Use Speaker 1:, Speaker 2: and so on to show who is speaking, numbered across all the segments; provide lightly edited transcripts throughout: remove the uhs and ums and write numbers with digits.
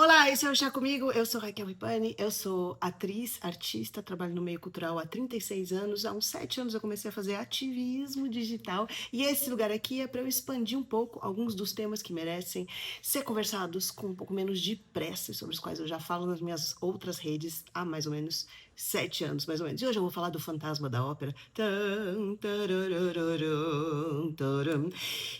Speaker 1: Olá, esse é o Chá Comigo, eu sou Raquel Ripani, eu sou atriz, artista, trabalho no meio cultural há 36 anos, há uns 7 anos eu comecei a fazer ativismo digital e esse lugar aqui é para eu expandir um pouco alguns dos temas que merecem ser conversados com um pouco menos de pressa, sobre os quais eu já falo nas minhas outras redes há mais ou menos 7 anos, mais ou menos. E hoje eu vou falar do Fantasma da Ópera, Tan, tararararam, taram,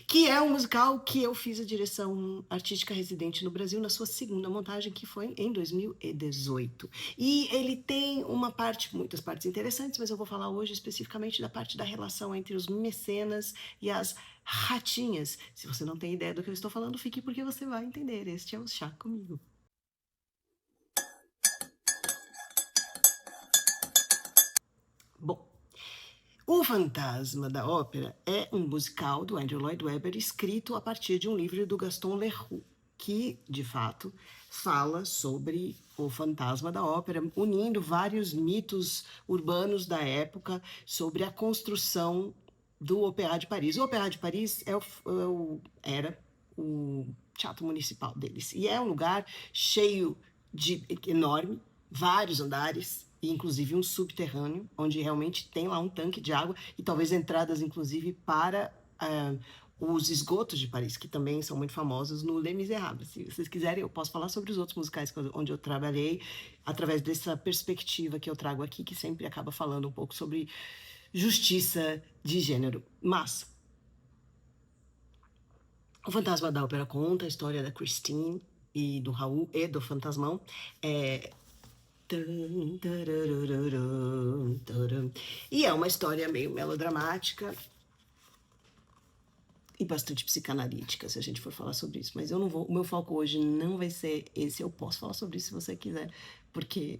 Speaker 1: que é um musical que eu fiz a direção artística residente no Brasil na sua segunda montagem, que foi em 2018. E ele tem muitas partes interessantes, mas eu vou falar hoje especificamente da parte da relação entre os mecenas e as ratinhas. Se você não tem ideia do que eu estou falando, fique porque você vai entender. Este é o Chá Comigo. Bom, O Fantasma da Ópera é um musical do Andrew Lloyd Webber escrito a partir de um livro do Gaston Leroux, que, de fato, fala sobre o fantasma da ópera, unindo vários mitos urbanos da época sobre a construção do Opéra de Paris. O Opéra de Paris era o teatro municipal deles, e é um lugar cheio de enorme, vários andares, e inclusive um subterrâneo, onde realmente tem lá um tanque de água e talvez entradas, inclusive, para os esgotos de Paris, que também são muito famosos no Les Misérables. Se vocês quiserem, eu posso falar sobre os outros musicais onde eu trabalhei, através dessa perspectiva que eu trago aqui, que sempre acaba falando um pouco sobre justiça de gênero. Mas o Fantasma da Ópera conta a história da Christine e do Raul e do Fantasmão. E é uma história meio melodramática e bastante psicanalítica, se a gente for falar sobre isso. Mas eu não vou. O meu foco hoje não vai ser esse. Eu posso falar sobre isso se você quiser, porque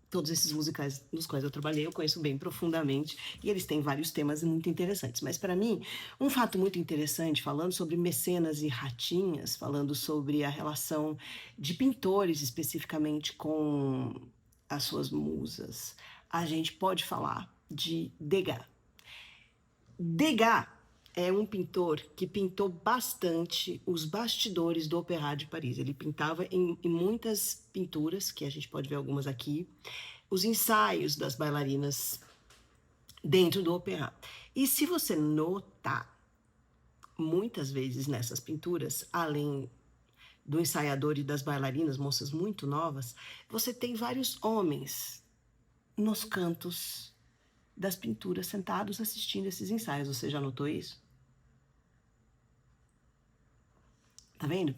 Speaker 1: todos esses musicais nos quais eu trabalhei eu conheço bem profundamente e eles têm vários temas muito interessantes. Mas para mim, um fato muito interessante, falando sobre mecenas e ratinhas, falando sobre a relação de pintores especificamente com as suas musas, a gente pode falar de Degas. Degas é um pintor que pintou bastante os bastidores do Opéra de Paris. Ele pintava em muitas pinturas, que a gente pode ver algumas aqui, os ensaios das bailarinas dentro do Opéra. E se você notar, muitas vezes nessas pinturas, além do ensaiador e das bailarinas, moças muito novas, você tem vários homens nos cantos das pinturas, sentados assistindo esses ensaios. Você já notou isso? Tá vendo?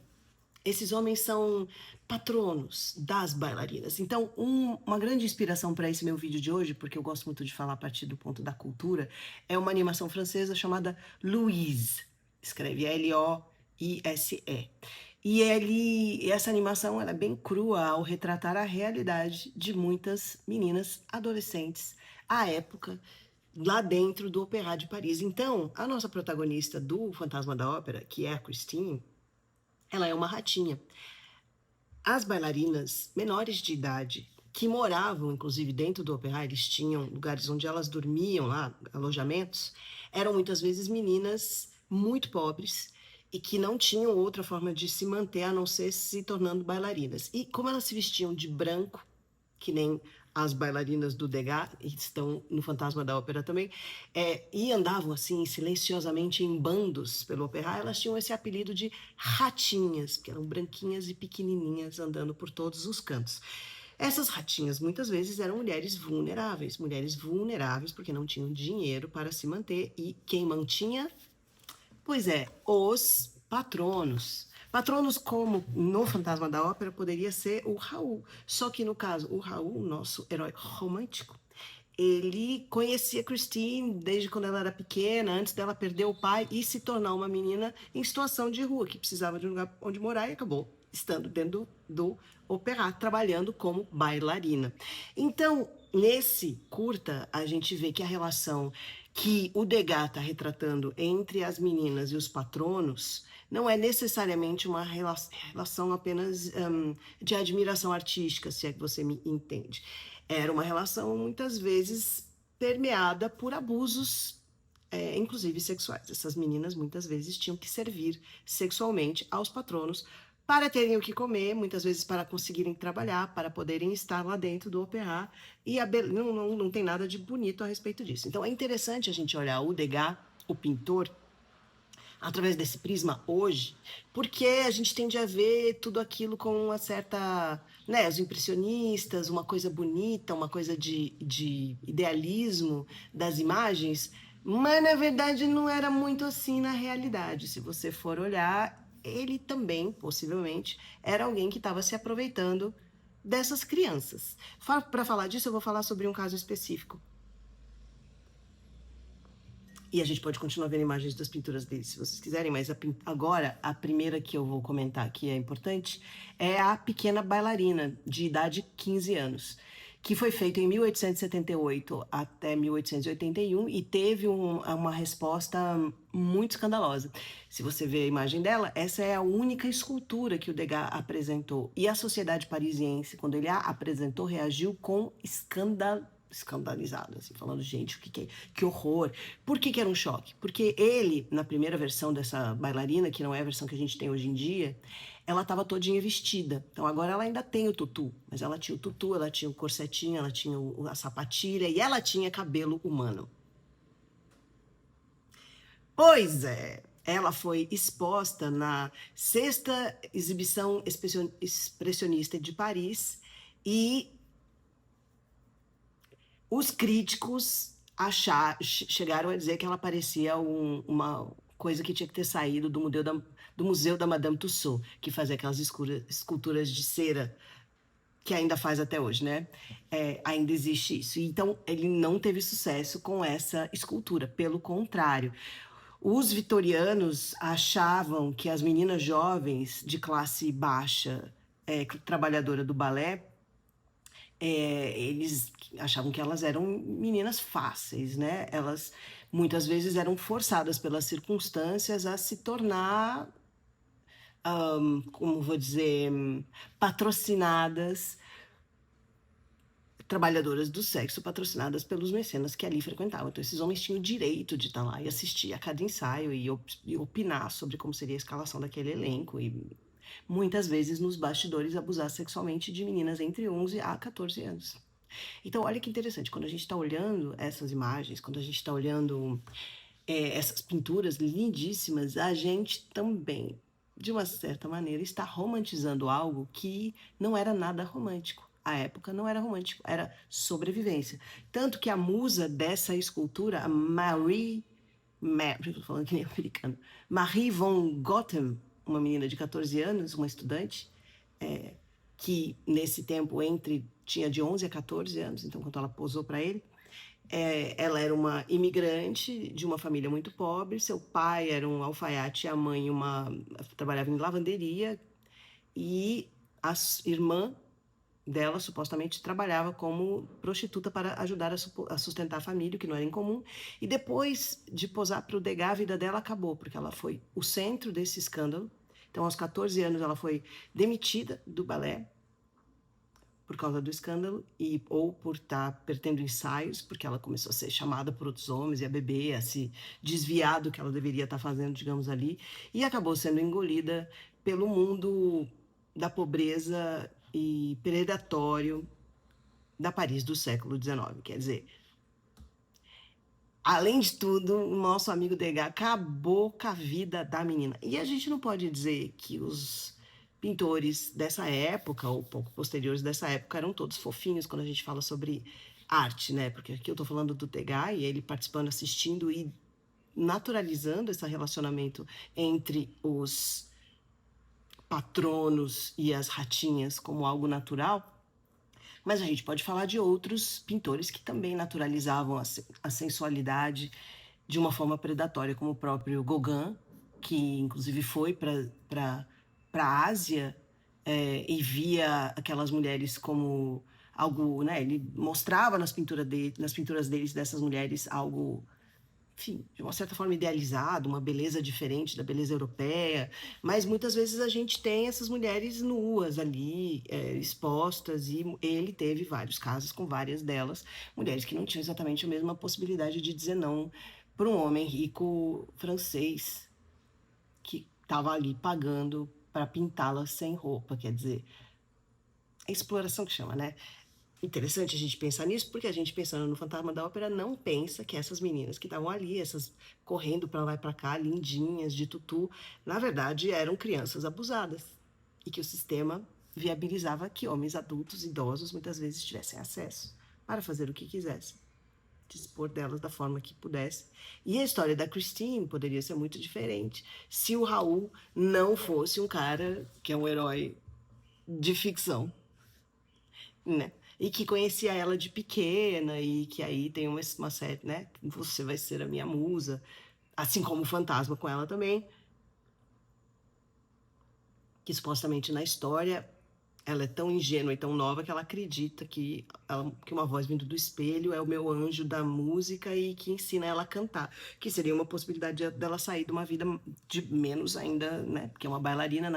Speaker 1: Esses homens são patronos das bailarinas. Então, uma grande inspiração para esse meu vídeo de hoje, porque eu gosto muito de falar a partir do ponto da cultura, é uma animação francesa chamada Louise. Escreve Loise. E essa animação ela é bem crua ao retratar a realidade de muitas meninas adolescentes à época, lá dentro do Opéra de Paris. Então, a nossa protagonista do Fantasma da Ópera, que é a Christine, ela é uma ratinha. As bailarinas menores de idade, que moravam, inclusive, dentro do Opéra, eles tinham lugares onde elas dormiam lá, alojamentos, eram muitas vezes meninas muito pobres e que não tinham outra forma de se manter a não ser se tornando bailarinas. E como elas se vestiam de branco, que nem as bailarinas do Degas, estão no Fantasma da Ópera também, e andavam assim silenciosamente em bandos pelo Opéra, elas tinham esse apelido de ratinhas, que eram branquinhas e pequenininhas andando por todos os cantos. Essas ratinhas muitas vezes eram mulheres vulneráveis porque não tinham dinheiro para se manter e quem mantinha? Pois é, os patronos. Patronos como no Fantasma da Ópera poderia ser o Raul. Só que no caso, o Raul, nosso herói romântico, ele conhecia Christine desde quando ela era pequena, antes dela perder o pai e se tornar uma menina em situação de rua, que precisava de um lugar onde morar e acabou estando dentro do Opéra, trabalhando como bailarina. Então, nesse curta, a gente vê que a relação que o Degas está retratando entre as meninas e os patronos não é necessariamente uma relação apenas de admiração artística, se é que você me entende. Era uma relação, muitas vezes, permeada por abusos, inclusive sexuais. Essas meninas, muitas vezes, tinham que servir sexualmente aos patronos para terem o que comer, muitas vezes para conseguirem trabalhar, para poderem estar lá dentro do opéra, e não tem nada de bonito a respeito disso. Então é interessante a gente olhar o Degas, o pintor, através desse prisma hoje, porque a gente tende a ver tudo aquilo com uma certa, né, os impressionistas, uma coisa bonita, uma coisa de idealismo das imagens, mas na verdade não era muito assim na realidade. Se você for olhar, ele também, possivelmente, era alguém que estava se aproveitando dessas crianças. Para falar disso, eu vou falar sobre um caso específico. E a gente pode continuar vendo imagens das pinturas dele, se vocês quiserem, mas agora a primeira que eu vou comentar que é importante é a Pequena Bailarina, de idade 15 anos, que foi feita em 1878 até 1881 e teve uma resposta muito escandalosa. Se você vê a imagem dela, essa é a única escultura que o Degas apresentou. E a sociedade parisiense, quando ele a apresentou, reagiu com escandalizado, assim, falando, gente, que horror. Por que era um choque? Porque ele, na primeira versão dessa bailarina, que não é a versão que a gente tem hoje em dia, ela estava todinha vestida. Então agora ela ainda tem o tutu, mas ela tinha o tutu, ela tinha o corsetinho, ela tinha a sapatilha e ela tinha cabelo humano. Pois é, ela foi exposta na sexta exibição expressionista de Paris e os críticos chegaram a dizer que ela parecia uma coisa que tinha que ter saído do Museu da Madame Tussauds, que fazia aquelas esculturas de cera, que ainda faz até hoje, né? Ainda existe isso. Então, ele não teve sucesso com essa escultura, pelo contrário. Os vitorianos achavam que as meninas jovens de classe baixa, trabalhadora do balé, eles achavam que elas eram meninas fáceis, né? Elas muitas vezes eram forçadas pelas circunstâncias a se tornar, como vou dizer, patrocinadas, trabalhadoras do sexo patrocinadas pelos mecenas que ali frequentavam. Então, esses homens tinham o direito de estar lá e assistir a cada ensaio e opinar sobre como seria a escalação daquele elenco e muitas vezes nos bastidores abusar sexualmente de meninas entre 11 a 14 anos. Então, olha que interessante, quando a gente está olhando essas imagens, quando a gente está olhando essas pinturas lindíssimas, a gente também, de uma certa maneira, está romantizando algo que não era nada romântico. A época não era romântico, era sobrevivência. Tanto que a musa dessa escultura, a estou falando que nem americano, Marie von Gotham, uma menina de 14 anos, uma estudante, que nesse tempo tinha de 11 a 14 anos, então quando ela posou para ele, ela era uma imigrante de uma família muito pobre, seu pai era um alfaiate, a mãe trabalhava em lavanderia e a irmã dela supostamente trabalhava como prostituta para ajudar a sustentar a família, o que não era incomum. E depois de posar para o Degas, a vida dela acabou, porque ela foi o centro desse escândalo. Então, aos 14 anos, ela foi demitida do balé por causa do escândalo ou por estar perdendo ensaios, porque ela começou a ser chamada por outros homens e a beber, a se desviar do que ela deveria estar fazendo, digamos ali, e acabou sendo engolida pelo mundo da pobreza e predatório da Paris do século XIX. Quer dizer, além de tudo, o nosso amigo Degas acabou com a vida da menina. E a gente não pode dizer que os pintores dessa época, ou pouco posteriores dessa época, eram todos fofinhos quando a gente fala sobre arte, né? Porque aqui eu estou falando do Degas e ele participando, assistindo e naturalizando esse relacionamento entre os patronos e as ratinhas como algo natural. Mas a gente pode falar de outros pintores que também naturalizavam a sensualidade de uma forma predatória, como o próprio Gauguin, que inclusive foi para a Ásia e via aquelas mulheres como algo, né? Ele mostrava nas pinturas deles dessas mulheres algo, enfim, de uma certa forma idealizado, uma beleza diferente da beleza europeia, mas muitas vezes a gente tem essas mulheres nuas ali, expostas, e ele teve vários casos com várias delas, mulheres que não tinham exatamente a mesma possibilidade de dizer não para um homem rico francês que estava ali pagando para pintá-la sem roupa, quer dizer, é exploração que chama, né? Interessante a gente pensar nisso, porque a gente pensando no Fantasma da Ópera não pensa que essas meninas que estavam ali, essas correndo para lá e para cá, lindinhas, de tutu, na verdade eram crianças abusadas e que o sistema viabilizava que homens adultos, idosos, muitas vezes tivessem acesso para fazer o que quisessem, dispor delas da forma que pudesse. E a história da Christine poderia ser muito diferente se o Raul não fosse um cara que é um herói de ficção, né? E que conhecia ela de pequena e que aí tem uma série, né? Você vai ser a minha musa, assim como o fantasma com ela também, que supostamente na história ela é tão ingênua e tão nova que ela acredita que uma voz vindo do espelho é o meu anjo da música e que ensina ela a cantar, que seria uma possibilidade dela sair de uma vida de menos ainda, né? Porque uma bailarina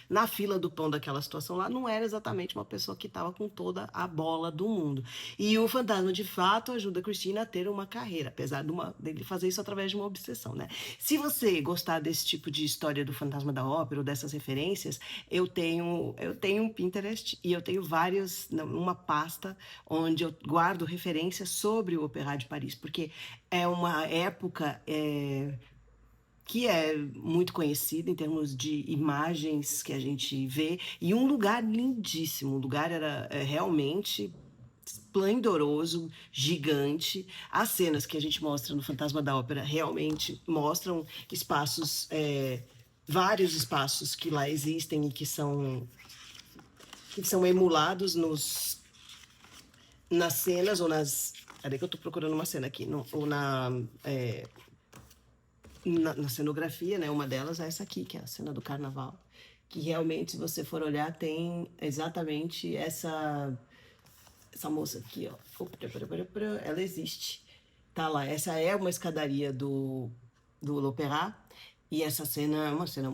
Speaker 1: na fila do pão daquela situação lá não era exatamente uma pessoa que estava com toda a bola do mundo. E o fantasma de fato ajuda a Cristina a ter uma carreira, apesar dele fazer isso através de uma obsessão, né? Se você gostar desse tipo de história do fantasma da ópera ou dessas referências, eu tenho um Pinterest e eu tenho uma pasta onde eu guardo referências sobre o Opéra de Paris, porque é uma época que é muito conhecida em termos de imagens que a gente vê, e um lugar lindíssimo. O lugar era realmente esplendoroso, gigante. As cenas que a gente mostra no Fantasma da Ópera realmente mostram espaços, vários espaços que lá existem e que são emulados nas cenas ou nas. Peraí que eu estou procurando uma cena aqui. Ou na cenografia, né? Uma delas é essa aqui, que é a cena do carnaval. Que realmente, se você for olhar, tem exatamente essa moça aqui, ó. Ela existe. Tá lá. Essa é uma escadaria do L'Opéra. E essa cena é uma cena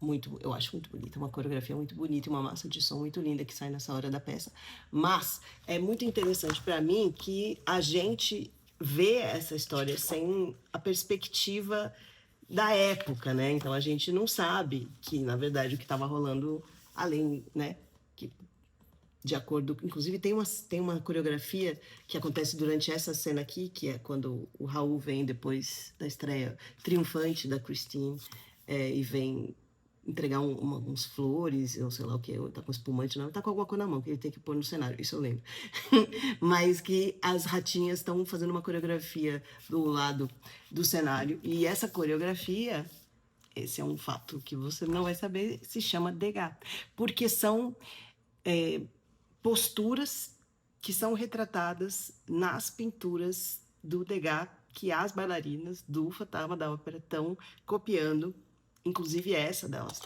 Speaker 1: muito, eu acho muito bonita, uma coreografia muito bonita e uma massa de som muito linda que sai nessa hora da peça. Mas é muito interessante para mim que a gente vê essa história sem a perspectiva da época, né? Então a gente não sabe que, na verdade, o que estava rolando além, né? Que, de acordo, inclusive tem uma coreografia que acontece durante essa cena aqui, que é quando o Raul vem depois da estreia triunfante da Christine, e vem entregar uns flores, ou sei lá o que, tá com espumante, não, tá com alguma coisa na mão que ele tem que pôr no cenário, isso eu lembro. Mas que as ratinhas estão fazendo uma coreografia do lado do cenário, e essa coreografia, esse é um fato que você não vai saber, se chama Degas, porque são posturas que são retratadas nas pinturas do Degas, que as bailarinas do Fantasma da Ópera estão copiando, inclusive essa delas,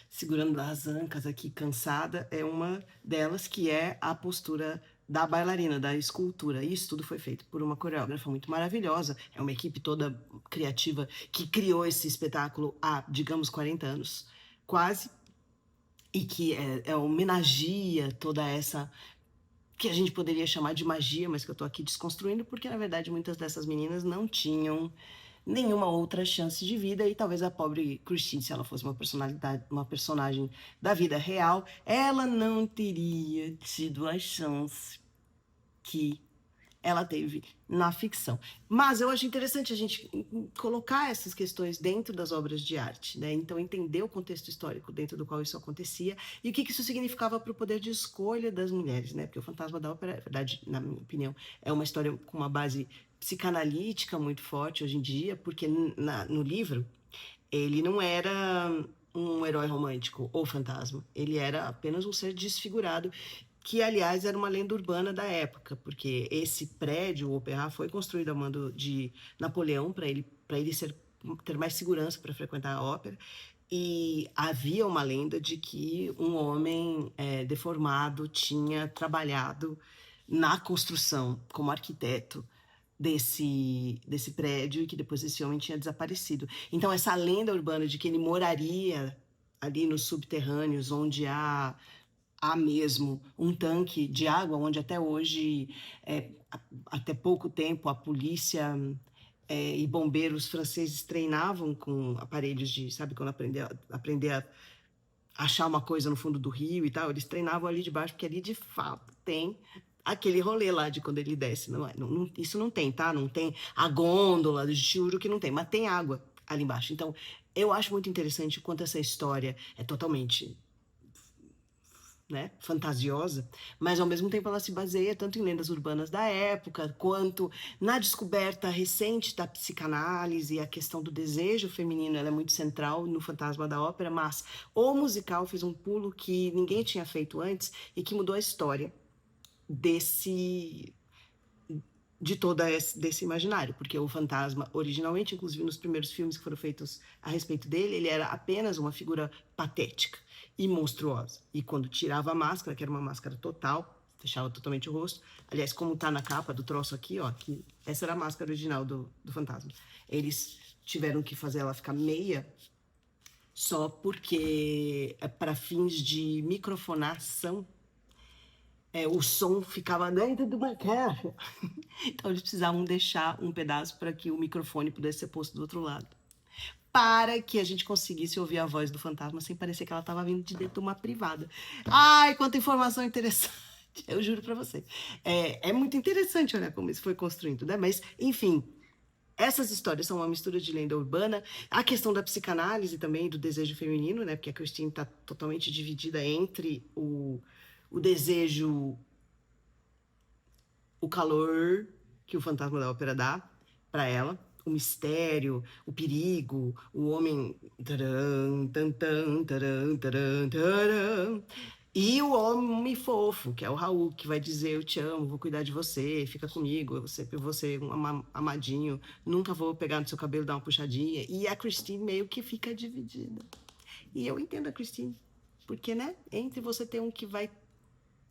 Speaker 1: segurando as ancas aqui, cansada, é uma delas que é a postura da bailarina, da escultura. Isso tudo foi feito por uma coreógrafa muito maravilhosa, é uma equipe toda criativa que criou esse espetáculo há, digamos, 40 anos, quase, e que homenageia toda essa que a gente poderia chamar de magia, mas que eu estou aqui desconstruindo, porque na verdade muitas dessas meninas não tinham nenhuma outra chance de vida, e talvez a pobre Christine, se ela fosse uma personagem da vida real, ela não teria tido a chance que ela teve na ficção. Mas eu acho interessante a gente colocar essas questões dentro das obras de arte, né? Então, entender o contexto histórico dentro do qual isso acontecia e o que isso significava para o poder de escolha das mulheres, né? Porque o Fantasma da Ópera, na verdade, na minha opinião, é uma história com uma base psicanalítica muito forte hoje em dia, porque no livro ele não era um herói romântico ou fantasma, ele era apenas um ser desfigurado, que aliás era uma lenda urbana da época, porque esse prédio, o Opéra, foi construído a mando de Napoleão para ele ter mais segurança para frequentar a ópera. E havia uma lenda de que um homem deformado tinha trabalhado na construção como arquiteto desse prédio, e que depois esse homem tinha desaparecido. Então essa lenda urbana de que ele moraria ali nos subterrâneos, onde há mesmo um tanque de água, onde até hoje, até pouco tempo, a polícia e bombeiros franceses treinavam com aparelhos de, sabe, quando aprender a achar uma coisa no fundo do rio e tal, eles treinavam ali de baixo, porque ali de fato tem aquele rolê lá de quando ele desce. Isso não tem, tá? Não tem a gôndola de Churu que não tem, mas tem água ali embaixo. Então, eu acho muito interessante o quanto essa história é totalmente, né, fantasiosa, mas ao mesmo tempo ela se baseia tanto em lendas urbanas da época, quanto na descoberta recente da psicanálise. A questão do desejo feminino, ela é muito central no Fantasma da Ópera, mas o musical fez um pulo que ninguém tinha feito antes e que mudou a história desse de toda desse imaginário, porque o fantasma, originalmente, inclusive nos primeiros filmes que foram feitos a respeito dele, ele era apenas uma figura patética e monstruosa. E quando tirava a máscara, que era uma máscara total, fechava totalmente o rosto, aliás, como tá na capa do troço aqui, ó, que essa era a máscara original do fantasma. Eles tiveram que fazer ela ficar meia só porque, para fins de microfonação, o som ficava dentro de uma caixa. Então eles precisavam deixar um pedaço para que o microfone pudesse ser posto do outro lado, para que a gente conseguisse ouvir a voz do fantasma sem parecer que ela estava vindo de dentro de uma privada. Ai, quanta informação interessante! Eu juro para você. É muito interessante olhar como isso foi construído, né? Mas, enfim, essas histórias são uma mistura de lenda urbana, a questão da psicanálise também, do desejo feminino, né? Porque a Christine está totalmente dividida entre o desejo, o calor que o fantasma da ópera dá para ela, o mistério, o perigo, o homem taran, tan, tan, taran, taran, taran, e o homem fofo, que é o Raul, que vai dizer: eu te amo, vou cuidar de você, fica comigo, eu sempre vou ser um amadinho, nunca vou pegar no seu cabelo, dar uma puxadinha. E a Christine meio que fica dividida. E eu entendo a Christine, porque, né, entre você ter um que vai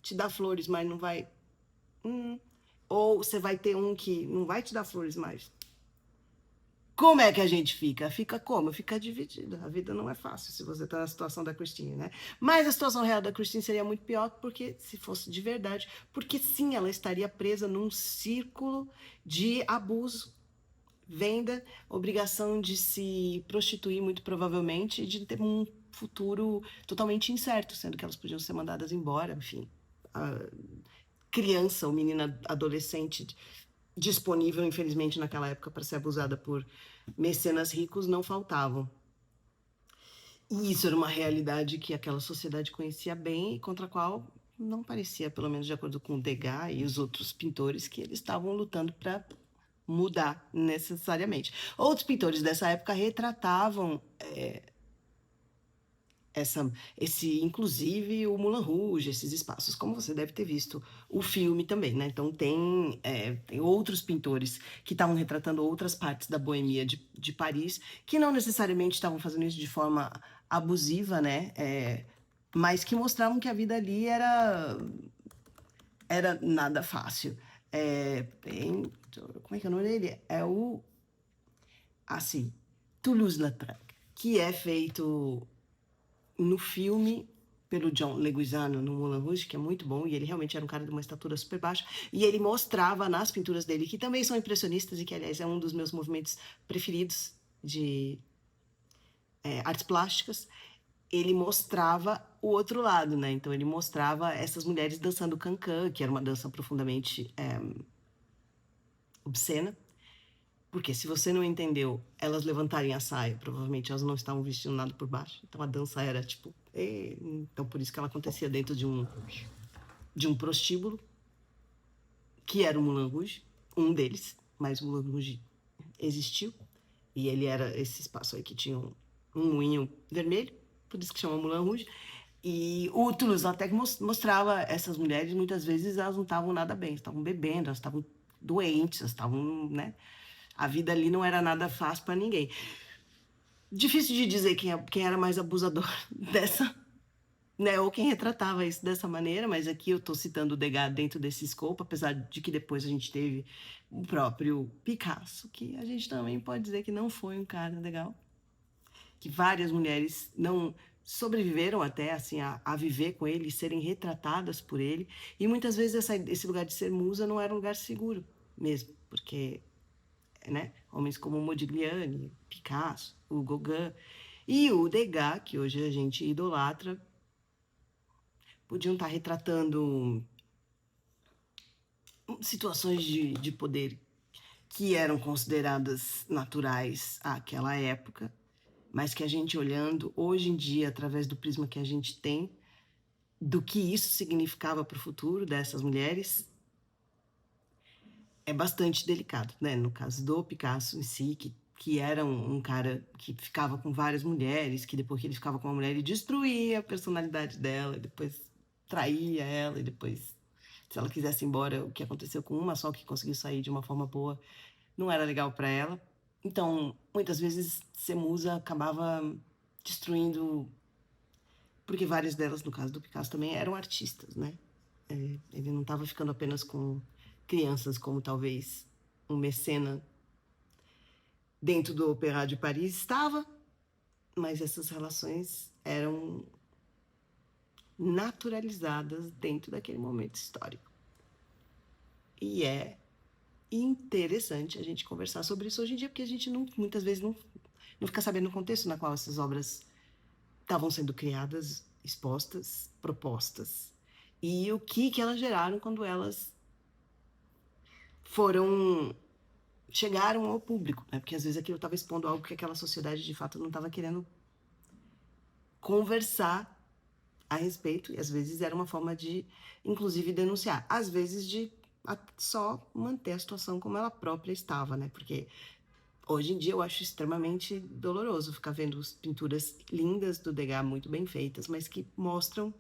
Speaker 1: te dar flores, mas não vai... ou você vai ter um que não vai te dar flores mais. Como é que a gente fica? Fica como? Fica dividida. A vida não é fácil se você tá na situação da Christine, né? Mas a situação real da Christine seria muito pior, porque se fosse de verdade, porque sim, ela estaria presa num círculo de abuso, venda, obrigação de se prostituir, muito provavelmente, e de ter um futuro totalmente incerto, sendo que elas podiam ser mandadas embora, enfim. A criança ou menina adolescente disponível, infelizmente, naquela época para ser abusada por mecenas ricos não faltavam. E isso era uma realidade que aquela sociedade conhecia bem e contra a qual não parecia, pelo menos de acordo com o Degas e os outros pintores, que eles estavam lutando para mudar necessariamente. Outros pintores dessa época retratavam inclusive o Moulin Rouge, esses espaços, como você deve ter visto o filme também, né? Então tem outros pintores que estavam retratando outras partes da boemia de Paris, que não necessariamente estavam fazendo isso de forma abusiva, né? Mas que mostravam que a vida ali era nada fácil. Como é que é o nome dele? Assim, Toulouse-Lautrec, que é feito no filme pelo John Leguizamo no Moulin Rouge, que é muito bom, e ele realmente era um cara de uma estatura super baixa, e ele mostrava nas pinturas dele, que também são impressionistas, e que, aliás, é um dos meus movimentos preferidos de artes plásticas, ele mostrava o outro lado, né? Então, ele mostrava essas mulheres dançando cancan, que era uma dança profundamente obscena, porque se você não entendeu, elas levantarem a saia, provavelmente elas não estavam vestindo nada por baixo. Então a dança era tipo... Então por isso que ela acontecia dentro de um prostíbulo, que era o Moulin Rouge, um deles, mas o Moulin Rouge existiu. E ele era esse espaço aí que tinha um moinho vermelho, por isso que chama Moulin Rouge. E o Toulouse-Lautrec mostrava essas mulheres, muitas vezes elas não estavam nada bem, estavam bebendo, elas estavam doentes, elas estavam, né? A vida ali não era nada fácil para ninguém. Difícil de dizer quem era mais abusador dessa, né? Ou quem retratava isso dessa maneira, mas aqui eu estou citando o Degas dentro desse escopo, apesar de que depois a gente teve o próprio Picasso, que a gente também pode dizer que não foi um cara legal. Que várias mulheres não sobreviveram até assim a viver com ele, serem retratadas por ele, e muitas vezes esse lugar de ser musa não era um lugar seguro mesmo, porque, né, homens como Modigliani, Picasso, o Gauguin, E o Degas, que hoje a gente idolatra, podiam estar retratando situações de poder que eram consideradas naturais àquela época, mas que a gente olhando hoje em dia, através do prisma que a gente tem, do que isso significava para o futuro dessas mulheres, é bastante delicado, né? No caso do Picasso em si, que era um cara que ficava com várias mulheres, que depois que ele ficava com uma mulher, ele destruía a personalidade dela, depois traía ela, e depois, se ela quisesse ir embora, o que aconteceu com uma só que conseguiu sair de uma forma boa, não era legal para ela. Então, muitas vezes, ser musa acabava destruindo, porque várias delas, no caso do Picasso, também eram artistas, né? Ele não estava ficando apenas com crianças, como talvez um mecena dentro do Opéra de Paris estava, mas essas relações eram naturalizadas dentro daquele momento histórico. E é interessante a gente conversar sobre isso hoje em dia, porque a gente muitas vezes não fica sabendo o contexto na qual essas obras estavam sendo criadas, expostas, propostas. E o que elas geraram quando elas chegaram ao público, né? Porque às vezes aquilo estava expondo algo que aquela sociedade de fato não estava querendo conversar a respeito, e às vezes era uma forma de, inclusive, denunciar, às vezes de só manter a situação como ela própria estava, né? Porque hoje em dia eu acho extremamente doloroso ficar vendo pinturas lindas do Degas, muito bem feitas, mas que mostram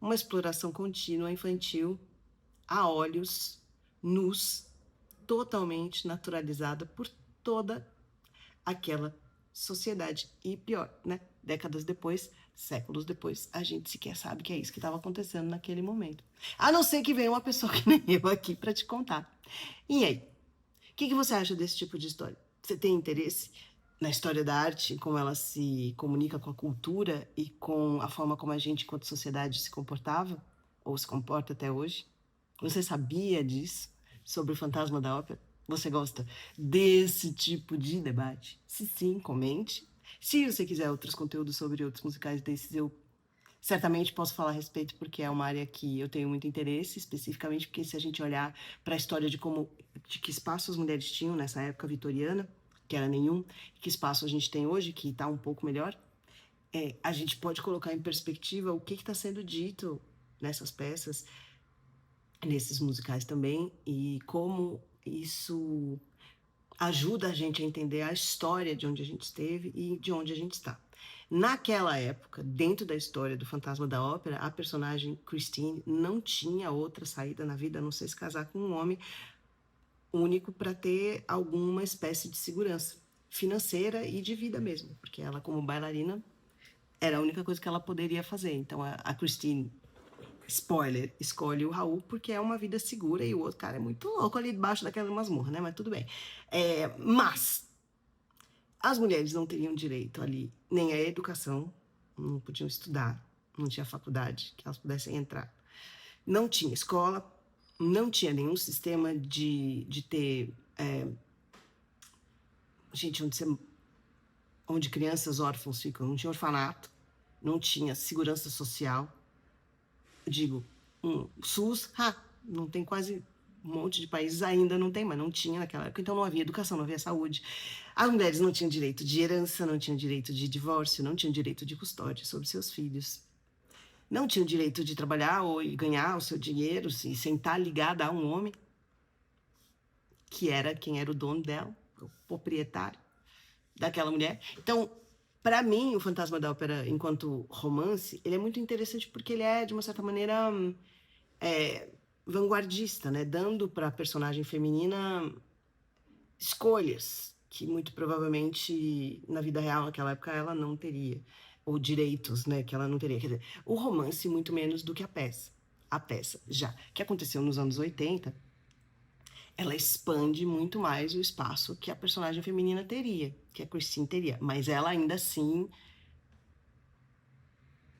Speaker 1: uma exploração contínua infantil a olhos nus, totalmente naturalizada por toda aquela sociedade. E pior, né? Décadas depois, séculos depois, a gente sequer sabe que é isso que estava acontecendo naquele momento. A não ser que venha uma pessoa que nem eu aqui para te contar. E aí? O que você acha desse tipo de história? Você tem interesse na história da arte, como ela se comunica com a cultura e com a forma como a gente, enquanto sociedade, se comportava? Ou se comporta até hoje? Você sabia disso? Sobre o fantasma da ópera? Você gosta desse tipo de debate? Se sim, comente. Se você quiser outros conteúdos sobre outros musicais desses, eu certamente posso falar a respeito, porque é uma área que eu tenho muito interesse, especificamente porque se a gente olhar para a história de que espaço as mulheres tinham nessa época vitoriana, que era nenhum, que espaço a gente tem hoje, que está um pouco melhor, a gente pode colocar em perspectiva o que está sendo dito nessas peças, nesses musicais também, e como isso ajuda a gente a entender a história de onde a gente esteve e de onde a gente está. Naquela época, dentro da história do Fantasma da Ópera, a personagem Christine não tinha outra saída na vida a não ser se casar com um homem único para ter alguma espécie de segurança financeira e de vida mesmo, porque ela, como bailarina, era a única coisa que ela poderia fazer. Então, a Christine, spoiler, escolhe o Raul porque é uma vida segura e o outro cara é muito louco ali debaixo daquela masmorra, né? Mas tudo bem. Mas as mulheres não teriam direito ali nem à educação, não podiam estudar, não tinha faculdade que elas pudessem entrar. Não tinha escola, não tinha nenhum sistema de ter... gente, onde crianças órfãos ficam, não tinha orfanato, não tinha segurança social. Eu digo, SUS, não tem quase... Um monte de países ainda não tem, mas não tinha naquela época. Então não havia educação, não havia saúde. As mulheres não tinham direito de herança, não tinham direito de divórcio, não tinham direito de custódia sobre seus filhos. Não tinham direito de trabalhar ou ganhar o seu dinheiro e sentar ligada a um homem, que era quem era o dono dela, o proprietário daquela mulher. Então, para mim, o Fantasma da Ópera, enquanto romance, ele é muito interessante porque ele é, de uma certa maneira, vanguardista, né? Dando para a personagem feminina escolhas que muito provavelmente na vida real naquela época ela não teria, ou direitos, né, que ela não teria. Quer dizer, o romance muito menos do que a peça. A peça, já que aconteceu nos anos 80, ela expande muito mais o espaço que a personagem feminina teria, que a Christine teria, mas ela ainda assim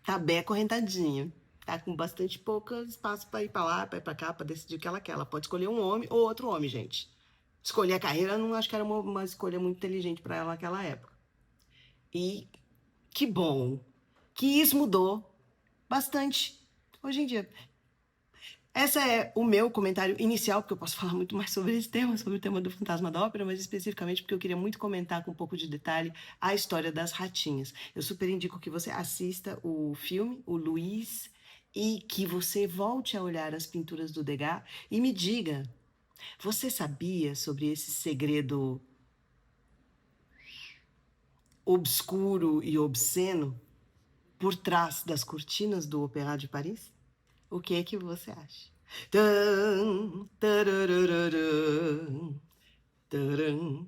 Speaker 1: tá bem acorrentadinha. Tá com bastante pouco espaço para ir para lá, para ir para cá, para decidir o que ela quer. Ela pode escolher um homem ou outro homem, gente. Escolher a carreira, não acho que era uma escolha muito inteligente para ela naquela época. E Que bom que isso mudou bastante hoje em dia. Esse é o meu comentário inicial, porque eu posso falar muito mais sobre esse tema, sobre o tema do Fantasma da Ópera, mas especificamente porque eu queria muito comentar com um pouco de detalhe a história das ratinhas. Eu super indico que você assista o filme, o Luiz, e que você volte a olhar as pinturas do Degas e me diga, você sabia sobre esse segredo obscuro e obsceno por trás das cortinas do Opéra de Paris? O que é que você acha? Tan, tararararam, taran.